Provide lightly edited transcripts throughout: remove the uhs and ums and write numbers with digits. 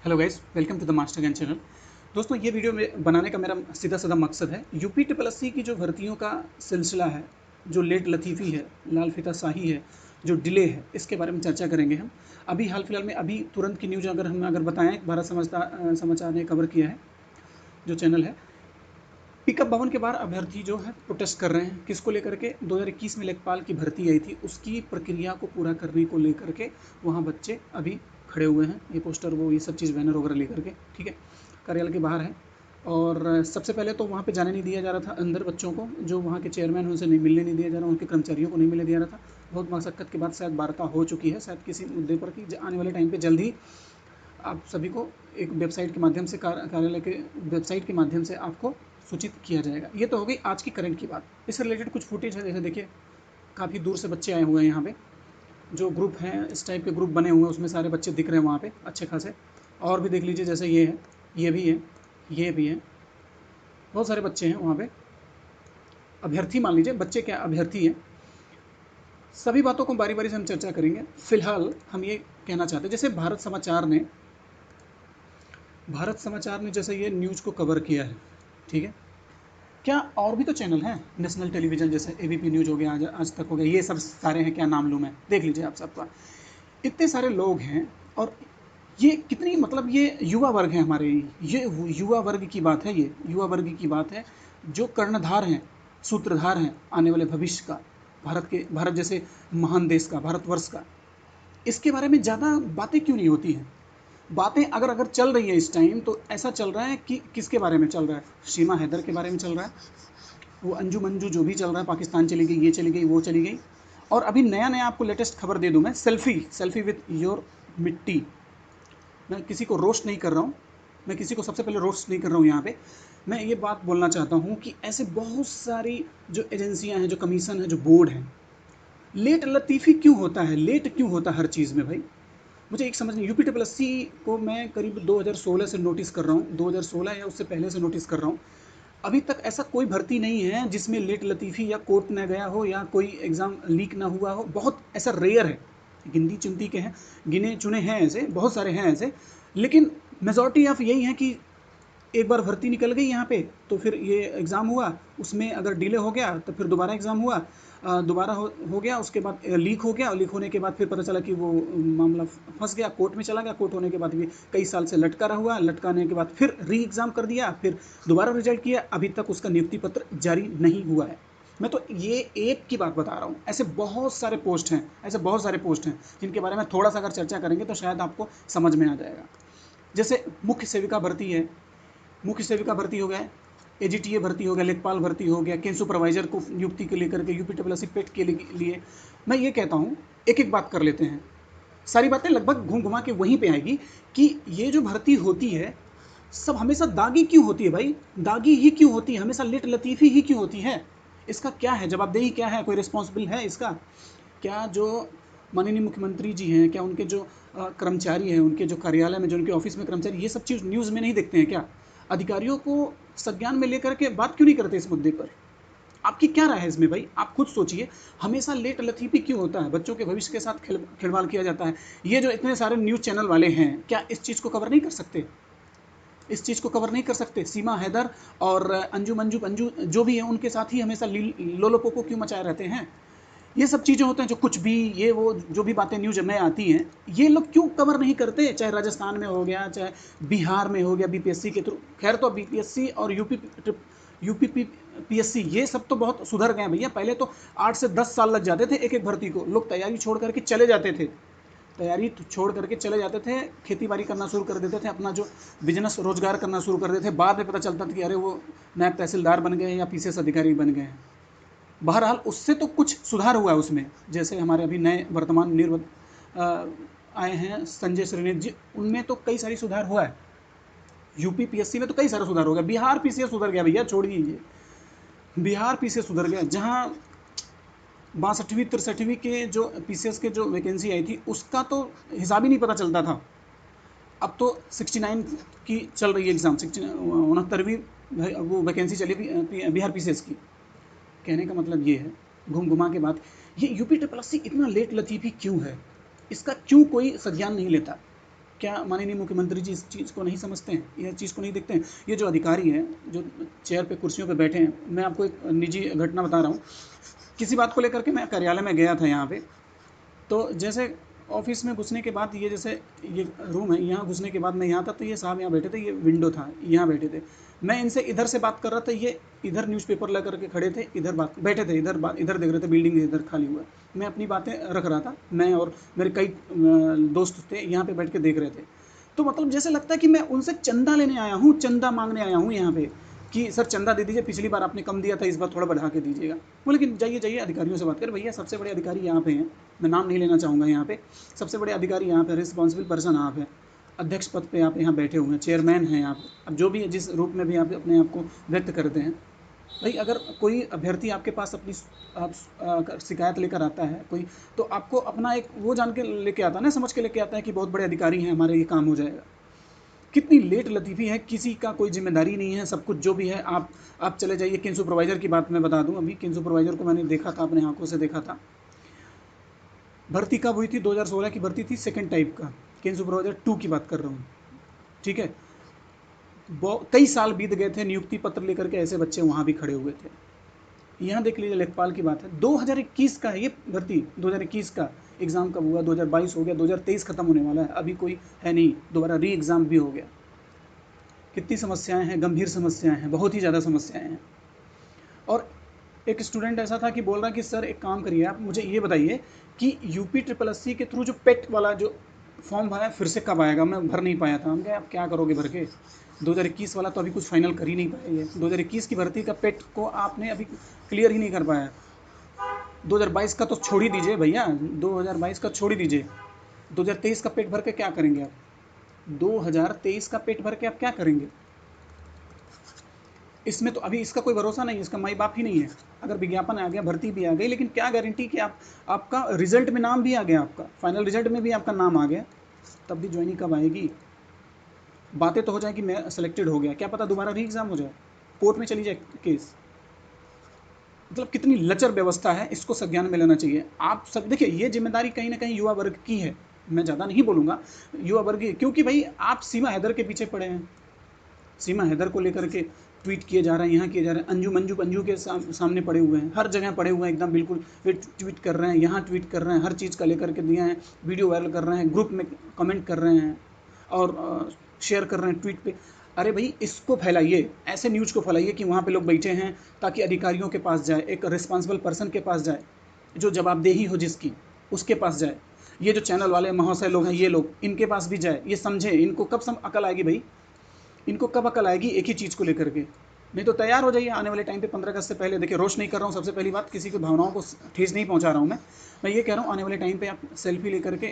Hello guys, welcome to the master Gyan channel. दोस्तों, ये video में बनाने का मेरा सीधा साधा मकसद है यूपी ट्रिपल एससी की जो भर्तियों का सिलसिला है, जो लेट लतीफ़ी है, लाल फीता शाही है, जो डिले है, इसके बारे में चर्चा करेंगे हम। अभी हाल फिलहाल में अभी तुरंत की न्यूज़ अगर बताएं, भारत समाचार ने कवर किया है, जो चैनल है। पिकअप भवन के बाहर अभ्यर्थी जो है प्रोटेस्ट कर रहे हैं, किसको लेकर के? 2021 में लेखपाल की भर्ती आई थी, उसकी प्रक्रिया को पूरा करने को लेकर के वहाँ बच्चे अभी खड़े हुए हैं। ये पोस्टर, वो ये सब चीज़, बैनर वगैरह लेकर के, ठीक है, कार्यालय के बाहर है। और सबसे पहले तो वहाँ पे जाने नहीं दिया जा रहा था अंदर बच्चों को, जो वहाँ के चेयरमैन हैं उनसे नहीं मिलने नहीं दिया जा रहा, उनके कर्मचारियों को नहीं मिलने दिया रहा था। बहुत मशक्क़त के बाद शायद वार्ता हो चुकी है, शायद किसी मुद्दे पर, कि आने वाले टाइम पे जल्द ही आप सभी को एक वेबसाइट के माध्यम से, कार्यालय के वेबसाइट के माध्यम से आपको सूचित किया जाएगा। ये तो हो गई आज की करंट की बात। इससे रिलेटेड कुछ फुटेज है, जैसे देखिए, काफ़ी दूर से बच्चे आए हुए हैं यहाँ पे, जो ग्रुप हैं, इस टाइप के ग्रुप बने हुए हैं, उसमें सारे बच्चे दिख रहे हैं वहाँ पे अच्छे खासे। और भी देख लीजिए, जैसे ये है, ये भी है, ये भी है, बहुत सारे बच्चे हैं वहाँ पे। अभ्यर्थी मान लीजिए, बच्चे क्या, अभ्यर्थी हैं। सभी बातों को बारी बारी से हम चर्चा करेंगे। फिलहाल हम ये कहना चाहते हैं, जैसे भारत समाचार ने जैसे ये न्यूज़ को कवर किया है, ठीक है। क्या और भी तो चैनल हैं, नेशनल टेलीविज़न, जैसे एबीपी न्यूज़ हो गया, आज तक हो गया, ये सब सारे हैं, क्या नाम लूँ मैं, देख लीजिए आप सबका। इतने सारे लोग हैं, और ये कितनी, मतलब ये युवा वर्ग है हमारे, ये युवा वर्ग की बात है, ये युवा वर्ग की बात है, जो कर्णधार हैं, सूत्रधार हैं आने वाले भविष्य का, भारत जैसे महान देश का, भारतवर्ष का। इसके बारे में ज़्यादा बातें क्यों नहीं होती हैं? बातें अगर अगर चल रही है इस टाइम, तो ऐसा चल रहा है कि किसके बारे में चल रहा है? सीमा हैदर के बारे में चल रहा है, वो अंजू मंजू जो भी चल रहा है, पाकिस्तान चली गई, ये चली गई, वो चली गई। और अभी नया नया आपको लेटेस्ट खबर दे दूं मैं, सेल्फी सेल्फी विथ योर मिट्टी। मैं किसी को रोस्ट नहीं कर रहा हूँ, मैं किसी को सबसे पहले रोस्ट नहीं कर रहा हूँ यहाँ पे। मैं ये बात बोलना चाहता हूँ कि ऐसे बहुत सारी जो एजेंसियाँ हैं, जो कमीशन है, जो बोर्ड हैं, लेट लतीफ़ी क्यों होता है, लेट क्यों होता है हर चीज़ में भाई? मुझे एक समझ नहीं। यूपी ट्रिपल एससी को मैं करीब 2016 से नोटिस कर रहा हूँ, 2016 या उससे पहले से नोटिस कर रहा हूँ। अभी तक ऐसा कोई भर्ती नहीं है जिसमें लेट लतीफ़ी या कोर्ट न गया हो, या कोई एग्ज़ाम लीक ना हुआ हो। बहुत ऐसा रेयर है, गिनती चुनती के हैं, गिने चुने हैं ऐसे, बहुत सारे हैं ऐसे। लेकिन मेजॉरिटी ऑफ यही है कि एक बार भर्ती निकल गई यहाँ पे, तो फिर ये एग्ज़ाम हुआ, उसमें अगर डिले हो गया तो फिर दोबारा एग्ज़ाम हुआ, दोबारा हो गया, उसके बाद लीक हो गया, और लीक होने के बाद फिर पता चला कि वो मामला फंस गया, कोर्ट में चला गया, कोर्ट होने के बाद भी कई साल से लटका रहा हुआ, लटकाने के बाद फिर री एग्ज़ाम कर दिया, फिर दोबारा रिजल्ट किया, अभी तक उसका नियुक्ति पत्र जारी नहीं हुआ है। मैं तो ये एक की बात बता रहा हूँ, ऐसे बहुत सारे पोस्ट हैं, ऐसे बहुत सारे पोस्ट हैं जिनके बारे में थोड़ा सा अगर चर्चा करेंगे तो शायद आपको समझ में आ जाएगा। जैसे मुख्य सेविका भर्ती है, मुख्य सेविका भर्ती हो गया, एजीटीए भर्ती हो गया, लेखपाल भर्ती हो गया, केन सुपरवाइजर को नियुक्ति के लेकर के, यूपी ट्रिपल एससी पेट के लिए। मैं ये कहता हूँ, एक एक बात कर लेते हैं, सारी बातें लगभग घूम घुमा के वहीं पे आएगी, कि ये जो भर्ती होती है, सब हमेशा दागी क्यों होती है भाई? दागी ही क्यों होती है, हमेशा लेट लतीफ़ी ही क्यों होती है? इसका क्या है, जवाबदेही क्या है, कोई रिस्पॉन्सिबल है इसका? क्या जो माननीय मुख्यमंत्री जी हैं, क्या उनके जो कर्मचारी हैं, उनके जो कार्यालय में, जो उनके ऑफिस में कर्मचारी, ये सब चीज़ न्यूज़ में नहीं देखते हैं क्या? अधिकारियों को संज्ञान में लेकर के बात क्यों नहीं करते इस मुद्दे पर? आपकी क्या राय है इसमें भाई? आप खुद सोचिए, हमेशा लेट लतीफ़ी क्यों होता है? बच्चों के भविष्य के साथ खिलवाड़ किया जाता है। ये जो इतने सारे न्यूज़ चैनल वाले हैं, क्या इस चीज़ को कवर नहीं कर सकते? इस चीज़ को कवर नहीं कर सकते? सीमा हैदर और अंजू मंजू पंजू जो भी हैं, उनके साथ ही हमेशा लोलोपोको क्यों मचाए रहते हैं? ये सब चीज़ें होते हैं, जो कुछ भी, ये वो जो भी बातें न्यूज़ में आती हैं, ये लोग क्यों कवर नहीं करते? चाहे राजस्थान में हो गया, चाहे बिहार में हो गया, बीपीएससी के थ्रू, खैर तो बीपीएससी और यूपी पीएससी, ये सब तो बहुत सुधर गए हैं भैया। पहले तो 8 से 10 साल लग जाते थे एक एक भर्ती को, लोग तैयारी छोड़ करके चले जाते थे, तैयारी छोड़ करके चले जाते थे, खेती बाड़ी करना शुरू कर देते थे, अपना जो बिजनेस रोजगार करना शुरू कर देते थे। बाद में पता चलता था कि अरे वो नायब तहसीलदार बन गए या पीसीएस अधिकारी बन गए हैं। बहरहाल उससे तो कुछ सुधार हुआ है उसमें, जैसे हमारे अभी नए वर्तमान आए हैं संजय श्रीनिधि जी, उनमें तो कई सारी सुधार हुआ है। यूपी पीएससी में तो कई सारा सुधार हो गया। बिहार पीसीएस सुधर गया भैया, छोड़ दीजिए, बिहार पीसीएस सुधर गया, जहाँ 62वीं 63वीं के जो पीसीएस के जो वैकेंसी आई थी, उसका तो हिसाब ही नहीं पता चलता था। अब तो 69 की चल रही है एग्ज़ाम, 69वीं वो वैकेंसी चली बिहार पीसीएस की। कहने का मतलब ये है, घूम घुमा के बात, ये यूपी ट्रिपल एससी इतना लेट लतीफ़ी क्यों है? इसका क्यों कोई संज्ञान नहीं लेता? क्या माननीय मुख्यमंत्री जी इस चीज़ को नहीं समझते हैं, यह चीज़ को नहीं देखते हैं? ये जो अधिकारी हैं, जो चेयर पे कुर्सियों पे बैठे हैं, मैं आपको एक निजी घटना बता रहा हूँ। किसी बात को लेकर के मैं कार्यालय में गया था यहाँ पे, तो जैसे ऑफिस में घुसने के बाद ये जैसे ये रूम है, यहाँ घुसने के बाद मैं यहाँ था, तो ये साहब यहाँ बैठे थे, ये विंडो था, यहाँ बैठे थे। मैं इनसे इधर से बात कर रहा था, ये इधर न्यूज़पेपर लेकर के खड़े थे, इधर बात बैठे थे, इधर देख रहे थे, बिल्डिंग इधर खाली हुआ है। मैं अपनी बातें रख रहा था, मैं और मेरे कई दोस्त थे यहाँ पे बैठ के देख रहे थे। तो मतलब जैसे लगता है कि मैं उनसे चंदा लेने आया हूँ, चंदा मांगने आया हूँ यहाँ पे, कि सर चंदा दे दीजिए, पिछली बार आपने कम दिया था, इस बार थोड़ा बढ़ा के दीजिएगा। वो लेकिन जाइए जाइए अधिकारियों से बात करें। भैया सबसे बड़े अधिकारी यहाँ पे हैं, मैं नाम नहीं लेना चाहूँगा यहाँ पे, सबसे बड़े अधिकारी यहाँ पे, रिस्पॉन्सिबल पर्सन आप हैं, अध्यक्ष पद पे आप यहाँ बैठे हुए हैं, चेयरमैन हैं आप, अब जो भी जिस रूप में भी आप अपने आप को व्यक्त करते हैं। भाई अगर कोई अभ्यर्थी आपके पास अपनी शिकायत लेकर आता है कोई, तो आपको अपना एक वो जान के लेके आता है ना, समझ के लेके आता है कि बहुत बड़े अधिकारी हैं हमारे, ये काम हो जाएगा। कितनी लेट लतीफ़ी है, किसी का कोई जिम्मेदारी नहीं है, सब कुछ जो भी है आप चले जाइए। किन सुपरवाइज़र की बात मैं बता दूं, अभी किन सुपरवाइज़र को मैंने देखा था, अपने आंखों से देखा था। भर्ती कब हुई थी? 2016 की भर्ती थी, सेकंड टाइप का, किन सुपरवाइज़र 2 की बात कर रहा हूँ, ठीक है। कई साल बीत गए थे, नियुक्ति पत्र लेकर के ऐसे बच्चे वहाँ भी खड़े हुए थे। यहाँ देख लीजिए, लेखपाल की बात है, 2021 का है ये भर्ती, 2021 का एग्ज़ाम कब हुआ? 2022 हो गया, 2023 खत्म होने वाला है, अभी कोई है नहीं, दोबारा री एग्ज़ाम भी हो गया। कितनी समस्याएं हैं, गंभीर समस्याएं हैं, बहुत ही ज़्यादा समस्याएं हैं। और एक स्टूडेंट ऐसा था कि बोल रहा कि सर एक काम करिए, आप मुझे ये बताइए कि UPSSC के थ्रू जो पेट वाला जो फॉर्म भरा है, फिर से कब आएगा? मैं भर नहीं पाया था। हम कहे आप क्या करोगे भर के, 2021 वाला तो अभी कुछ फाइनल कर ही नहीं पाए। ये 2021 की भर्ती का पेट को आपने अभी क्लियर ही नहीं कर पाया। 2022 का तो छोड़ ही दीजिए भैया, 2022 का छोड़ ही दीजिए, 2023 का पेट भर के क्या करेंगे आप? 2023 का पेट भर के आप क्या करेंगे? इसमें तो अभी इसका कोई भरोसा नहीं है, इसका माई बाप ही नहीं है। अगर विज्ञापन आ गया, भर्ती भी आ गई, लेकिन क्या गारंटी कि आपका रिजल्ट में नाम भी आ गया, आपका फाइनल रिजल्ट में भी आपका नाम आ गया, तब भी ज्वाइनिंग कब आएगी? बातें तो हो जाए कि मैं सेलेक्टेड हो गया, क्या पता दोबारा री एग्ज़ाम हो जाए, कोर्ट में चली जाए केस। मतलब कितनी लचर व्यवस्था है, इसको संज्ञान में लेना चाहिए। आप सब देखिए, ये जिम्मेदारी कहीं ना कहीं युवा वर्ग की है, मैं ज़्यादा नहीं बोलूँगा, युवा वर्ग की, क्योंकि भाई आप सीमा हैदर के पीछे पड़े हैं। सीमा हैदर को लेकर के ट्वीट किए जा रहे हैं, यहाँ किए जा रहे हैं, अंजू मंजू पंजू के सामने पड़े हुए हैं, हर जगह पड़े हुए हैं एकदम बिल्कुल, वे ट्वीट कर रहे हैं, यहाँ ट्वीट कर रहे हैं, हर चीज़ का लेकर के दिए हैं, वीडियो वायरल कर रहे हैं, ग्रुप में कमेंट कर रहे हैं और शेयर कर रहे हैं ट्वीट पे। अरे भाई इसको फैलाइए, ऐसे न्यूज़ को फैलाइए कि वहाँ पे लोग बैठे हैं, ताकि अधिकारियों के पास जाए, एक रिस्पॉन्सिबल पर्सन के पास जाए, जो जवाबदेही हो जिसकी, उसके पास जाए। ये जो चैनल वाले महाशय लोग हैं, ये लोग इनके पास भी जाए, ये समझे, इनको कब अकल आएगी भाई, इनको कब अकल आएगी एक ही चीज़ को लेकर के? नहीं तो तैयार हो जाइए आने वाले टाइम पे, 15 अगस्त से पहले। देखिए रोश नहीं कर रहा हूँ, सबसे पहली बात किसी की भावनाओं को ठेस नहीं पहुँचा रहा हूँ मैं ये कह रहा हूँ आने वाले टाइम पे आप सेल्फी लेकर के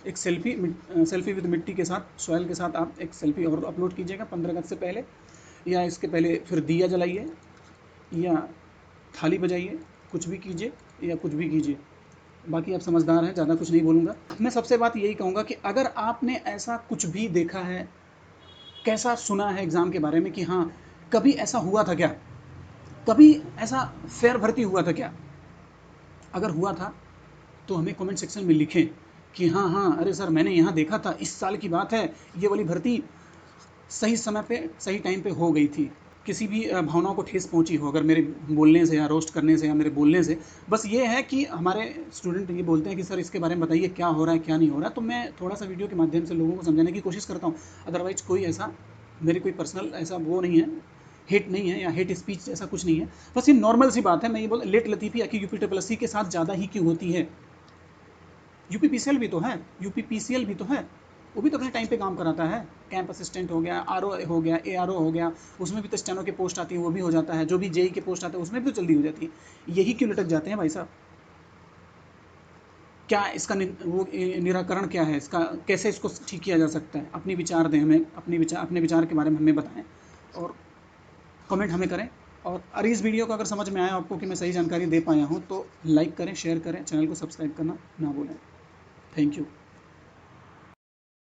एक सेल्फी विद मिट्टी के साथ, सॉइल के साथ आप एक सेल्फी और अपलोड कीजिएगा 15 अगस्त से पहले, या इसके पहले फिर दिया जलाइए या थाली बजाइए, कुछ भी कीजिए या कुछ भी कीजिए। बाकी आप समझदार हैं, ज़्यादा कुछ नहीं बोलूँगा। मैं सबसे बात यही कहूँगा कि अगर आपने ऐसा कुछ भी देखा है, कैसा सुना है एग्ज़ाम के बारे में कि हाँ कभी ऐसा हुआ था क्या, कभी ऐसा फेयर भर्ती हुआ था क्या, अगर हुआ था तो हमें कमेंट सेक्शन में लिखें कि हाँ हाँ अरे सर मैंने यहाँ देखा था, इस साल की बात है, ये वाली भर्ती सही समय पे सही टाइम पे हो गई थी। किसी भी भावनाओं को ठेस पहुंची हो अगर मेरे बोलने से या रोस्ट करने से या मेरे बोलने से, बस ये है कि हमारे स्टूडेंट ये बोलते हैं कि सर इसके बारे में बताइए क्या हो रहा है क्या नहीं हो रहा, तो मैं थोड़ा सा वीडियो के माध्यम से लोगों को समझाने की कोशिश करता हूँ। अदरवाइज कोई ऐसा मेरी कोई पर्सनल ऐसा वो नहीं है, हेट नहीं है या हेट स्पीच ऐसा कुछ नहीं है, बस ये नॉर्मल सी बात है। मैं ये बोल लेट लतीफ़ी आखिर UPSSC के साथ ज़्यादा ही क्यों होती है? UPPCL भी तो है, UPPCL भी तो है, वो भी तो अपने टाइम पे काम कराता है। कैंप असिस्टेंट हो गया, RO हो गया, ARO हो गया, उसमें भी तो स्टेनो के पोस्ट आती है, वो भी हो जाता है। जो भी JEE के पोस्ट आते हैं उसमें भी तो जल्दी हो जाती है। यही क्यों लटक जाते हैं भाई साहब? क्या इसका निराकरण क्या है इसका, कैसे इसको ठीक किया जा सकता है? अपनी विचार दें हमें, अपने विचार के बारे में हमें बताएं और कमेंट हमें करें। और इस वीडियो को अगर समझ में आया आपको कि मैं सही जानकारी दे पाया हूँ, तो लाइक करें, शेयर करें, चैनल को सब्सक्राइब करना ना भूलें। Thank you.